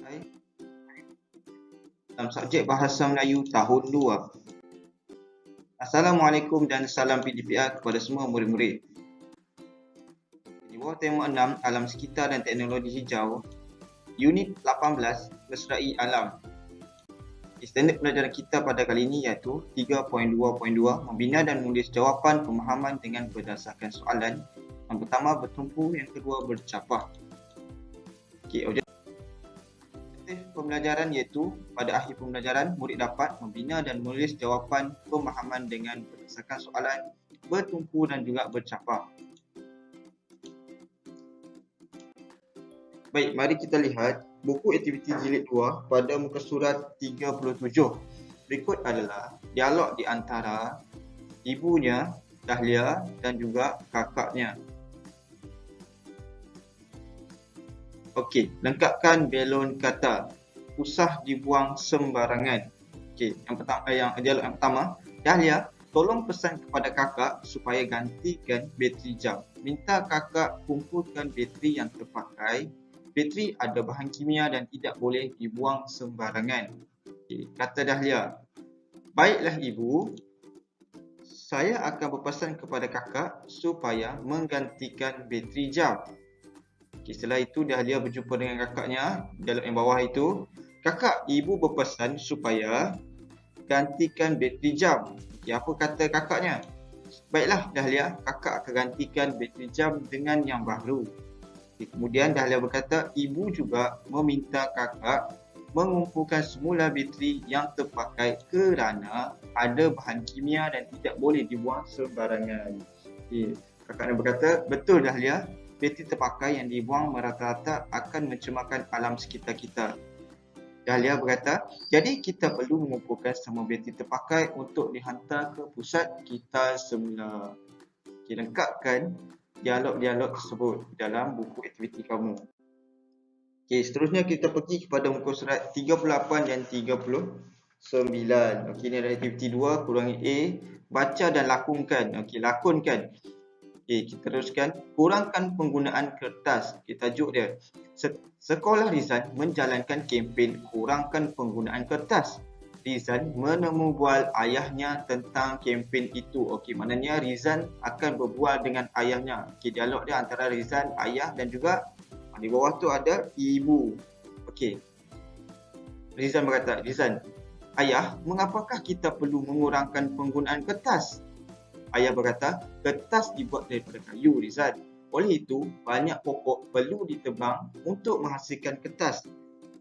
nilai dalam subjek Bahasa Melayu tahun 2. Assalamualaikum dan salam PDPR kepada semua murid-murid. Di bawah tema 6, Alam Sekitar dan Teknologi Hijau, Unit 18, Mesrai Alam. Standard pelajaran kita pada kali ini iaitu 3.2.2, membina dan menulis jawapan pemahaman dengan berdasarkan soalan. Yang pertama bertumpu, yang kedua bercapah. Objektif pembelajaran iaitu pada akhir pembelajaran murid dapat membina dan menulis jawapan pemahaman dengan berdasarkan soalan, bertumpu dan juga bercapah. Baik, mari kita lihat buku aktiviti jilid 2 pada muka surat 37. Berikut adalah dialog di antara ibunya, Dahlia, dan juga kakaknya. Okey, lengkapkan belon kata. Usah dibuang sembarangan. Okey, dialog yang pertama, Dahlia, tolong pesan kepada kakak supaya gantikan bateri jam. Minta kakak kumpulkan bateri yang terpakai. Bateri ada bahan kimia dan tidak boleh dibuang sembarangan. Okey, kata Dahlia, baiklah ibu, saya akan berpesan kepada kakak supaya menggantikan bateri jam. Okay, setelah itu Dahlia berjumpa dengan kakaknya. Dialog yang bawah itu, kakak, ibu berpesan supaya gantikan bateri jam. Okay, apa kata kakaknya? Baiklah Dahlia, kakak akan gantikan bateri jam dengan yang baru. Okay, kemudian Dahlia berkata, ibu juga meminta kakak mengumpulkan semula bateri yang terpakai kerana ada bahan kimia dan tidak boleh dibuang sembarangan. Okay, kakaknya berkata, betul Dahlia, bateri terpakai yang dibuang merata-rata akan mencemarkan alam sekitar kita. Dahlia berkata, jadi kita perlu mengumpulkan semua bateri terpakai untuk dihantar ke pusat kita semula. Okay, lengkapkan dialog-dialog tersebut dalam buku aktiviti kamu. Okay, seterusnya kita pergi kepada muka surat 38 dan 39. Okay, ini adalah aktiviti 2, kurangi A, baca dan lakonkan. Okay, lakonkan. Okay, kita teruskan. Kurangkan penggunaan kertas. Okay, tajuk dia. Sekolah Rizan menjalankan kempen kurangkan penggunaan kertas. Rizan menemui bual ayahnya tentang kempen itu. Okey, maknanya Rizan akan berbual dengan ayahnya. Okey, dialog dia antara Rizan, ayah dan juga di bawah tu ada ibu. Okey. Rizan berkata, Rizan, ayah, mengapakah kita perlu mengurangkan penggunaan kertas? Ayah berkata, kertas dibuat daripada kayu, Rizan. Oleh itu, banyak pokok perlu ditebang untuk menghasilkan kertas.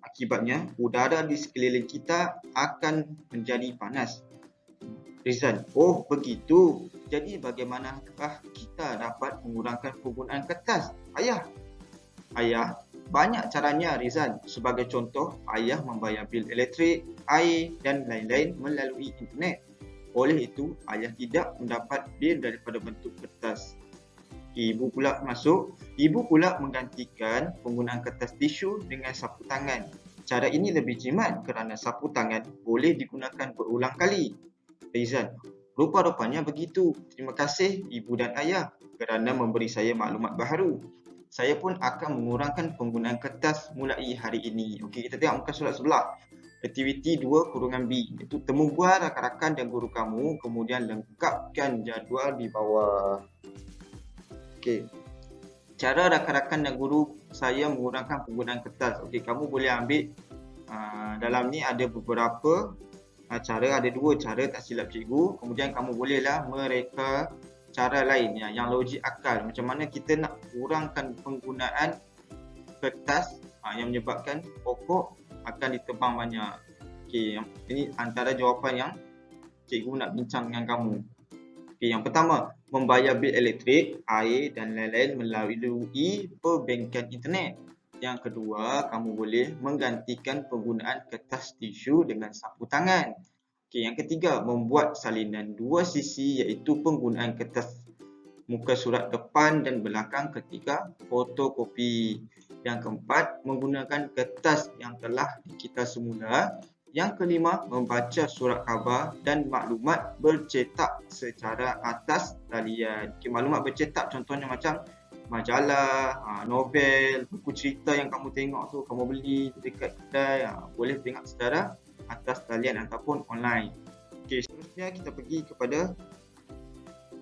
Akibatnya, udara di sekeliling kita akan menjadi panas. Rizan, oh begitu. Jadi bagaimanakah kita dapat mengurangkan penggunaan kertas? Ayah, banyak caranya Rizan. Sebagai contoh, ayah membayar bil elektrik, air dan lain-lain melalui internet. Oleh itu, ayah tidak mendapat bil daripada bentuk kertas. Ibu pula masuk. Ibu pula menggantikan penggunaan kertas tisu dengan sapu tangan. Cara ini lebih jimat kerana sapu tangan boleh digunakan berulang kali. Rizan, rupa-rupanya begitu. Terima kasih ibu dan ayah kerana memberi saya maklumat baharu. Saya pun akan mengurangkan penggunaan kertas mulai hari ini. Okey, kita tengok muka surat sebelah. Aktiviti 2 kurungan B, iaitu temu bual rakan-rakan dan guru kamu, kemudian lengkapkan jadual di bawah. Okey. Cara rakan-rakan dan guru saya mengurangkan penggunaan kertas. Okey, kamu boleh ambil dalam ni ada beberapa cara, ada 2 cara tak silap cikgu. Kemudian kamu bolehlah mereka cara lain yang logik akal. Macam mana kita nak kurangkan penggunaan kertas yang menyebabkan pokok akan ditebang banyak. Okey, ini antara jawapan yang cikgu nak bincang dengan kamu. Okay, yang pertama, membayar bil elektrik, air dan lain-lain melalui perbankan internet. Yang kedua, kamu boleh menggantikan penggunaan kertas tisu dengan sapu tangan. Okay, yang ketiga, membuat salinan 2 sisi iaitu penggunaan kertas muka surat depan dan belakang ketika fotokopi. Yang keempat, menggunakan kertas yang telah dikita semula. Yang kelima, membaca surat khabar dan maklumat bercetak secara atas talian. Okay, maklumat bercetak contohnya macam majalah, novel, buku cerita yang kamu tengok tu kamu beli dekat kedai, boleh tengok secara atas talian ataupun online. Okey, seterusnya kita pergi kepada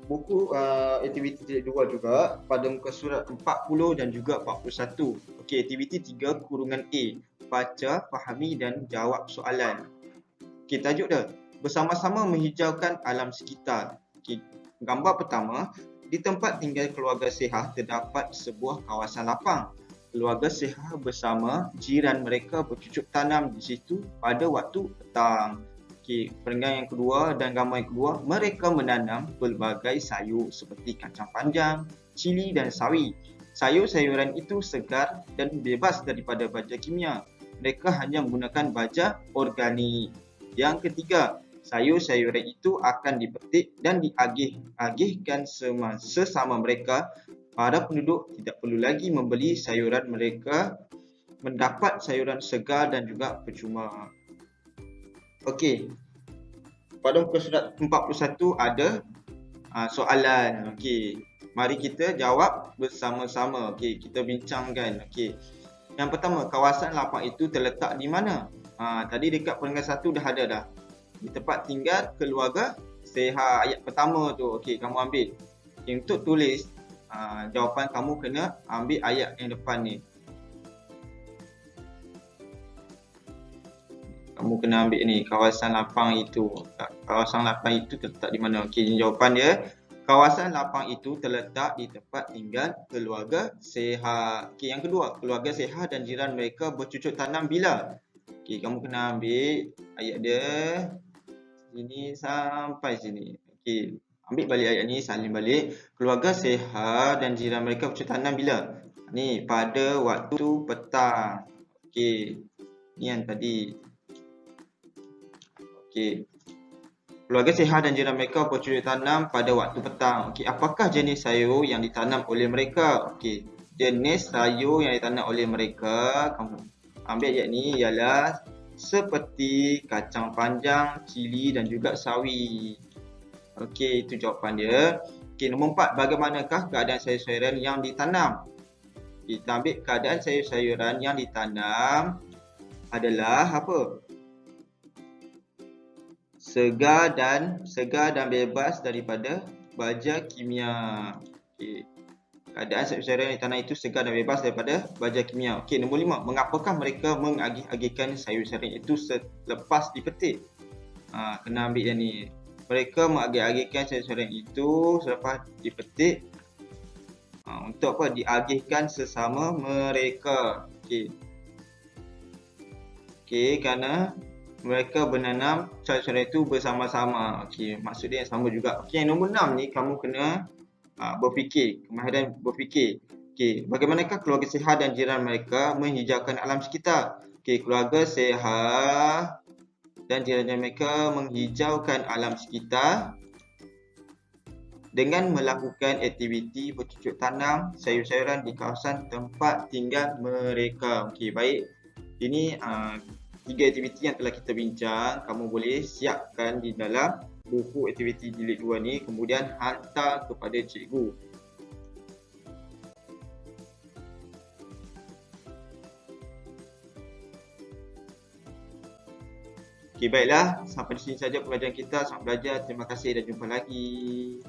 buku aktiviti jilid 2 juga pada muka surat 40 dan juga 41. Okey, aktiviti 3 kurungan A, baca, fahami dan jawab soalan. Okey, tajuk dia, bersama-sama menghijaukan alam sekitar. Okey, gambar pertama, di tempat tinggal keluarga Seha terdapat sebuah kawasan lapang. Keluarga Seha bersama jiran mereka bercucuk tanam di situ pada waktu petang. Okey, perenggan yang kedua dan gambar yang kedua, mereka menanam pelbagai sayur seperti kacang panjang, cili dan sawi. Sayur-sayuran itu segar dan bebas daripada baja kimia. Mereka hanya menggunakan baja organik. Yang ketiga, sayur-sayuran itu akan dipetik dan diagihkan sesama mereka. Para penduduk tidak perlu lagi membeli sayuran, mereka mendapat sayuran segar dan juga percuma. Okey, pada muka surat 41 ada soalan. Okey, mari kita jawab bersama-sama. Okey, kita bincangkan. Okey, yang pertama, kawasan lapang itu terletak di mana? Tadi dekat perenggan 1 dah ada dah. Di tempat tinggal keluarga Seha, ayat pertama tu. Okey, kamu ambil. Okay, untuk tulis jawapan kamu kena ambil ayat yang depan ni. Kamu kena ambil ni, kawasan lapang itu. Kawasan lapang itu terletak di mana? Okey, jawapan dia, kawasan lapang itu terletak di tempat tinggal keluarga Seha. Okey, yang kedua, keluarga Seha dan jiran mereka bercucuk tanam bila? Okey, kamu kena ambil ayat dia sini sampai sini. Okey, ambil balik ayat ni, salin balik. Keluarga Seha dan jiran mereka bercucuk tanam bila? Ni, pada waktu petang. Okey, ni yang tadi. Okey, keluarga Seha dan jiran mereka bercucuk tanam pada waktu petang. Okey, apakah jenis sayur yang ditanam oleh mereka? Okey, jenis sayur yang ditanam oleh mereka, kamu ambil ayat ni, ialah seperti kacang panjang, cili dan juga sawi. Okey, itu jawapan dia. Okey, nombor 4, bagaimanakah keadaan sayur-sayuran yang ditanam? Kita ambil keadaan sayur-sayuran yang ditanam adalah apa? Segar dan bebas daripada baja kimia. Okey, keadaan sayur-sayuran yang ditanam itu segar dan bebas daripada baja kimia. Okey, nombor 5, mengapakah mereka mengagih-agihkan sayur-sayuran itu selepas dipetik? Kena ambil yang ni. Mereka mengagih-agihkan sayur-sayuran itu selepas dipetik untuk apa? Diagihkan sesama mereka. Okey. Okey, kerana mereka menanam sayur-sayuran itu bersama-sama. Okey, maksud dia yang sama juga. Okey, yang nombor 6 ni kamu kena berfikir, kemahiran berfikir. Okey, bagaimanakah keluarga Seha dan jiran mereka menghijaukan alam sekitar? Okey, keluarga Seha dan jiran mereka menghijaukan alam sekitar dengan melakukan aktiviti bercucuk tanam sayur-sayuran di kawasan tempat tinggal mereka. Okey, baik. Ini 3 aktiviti yang telah kita bincang. Kamu boleh siapkan di dalam buku aktiviti jilid 2 ni, kemudian hantar kepada cikgu. Okey, baiklah. Sampai di sini saja pelajaran kita. Selamat belajar. Terima kasih dan jumpa lagi.